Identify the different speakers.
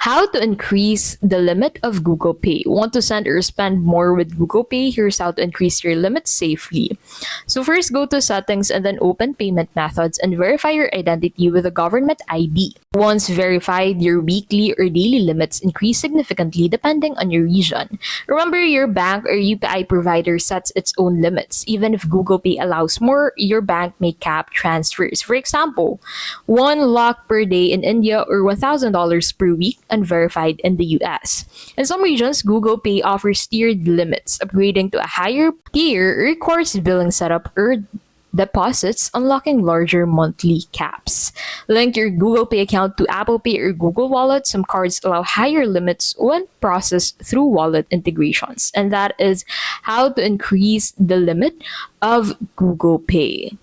Speaker 1: How to increase the limit of Google Pay. Want to send or spend more with Google Pay? Here's how to increase your limit safely. So first, go to settings and then open payment methods and verify your identity with a government ID. Once verified, your weekly or daily limits increase significantly depending on your region. Remember, your bank or UPI provider sets its own limits. Even if Google Pay allows more, your bank may cap transfers. For example, 1 lakh per day in India or $1,000 per week unverified in the US. In some regions, Google Pay offers tiered limits. Upgrading to a higher tier requires billing setup or deposits, unlocking larger monthly caps. Link your Google Pay account to Apple Pay or Google Wallet. Some cards allow higher limits when processed through wallet integrations. And that is how to increase the limit of Google Pay.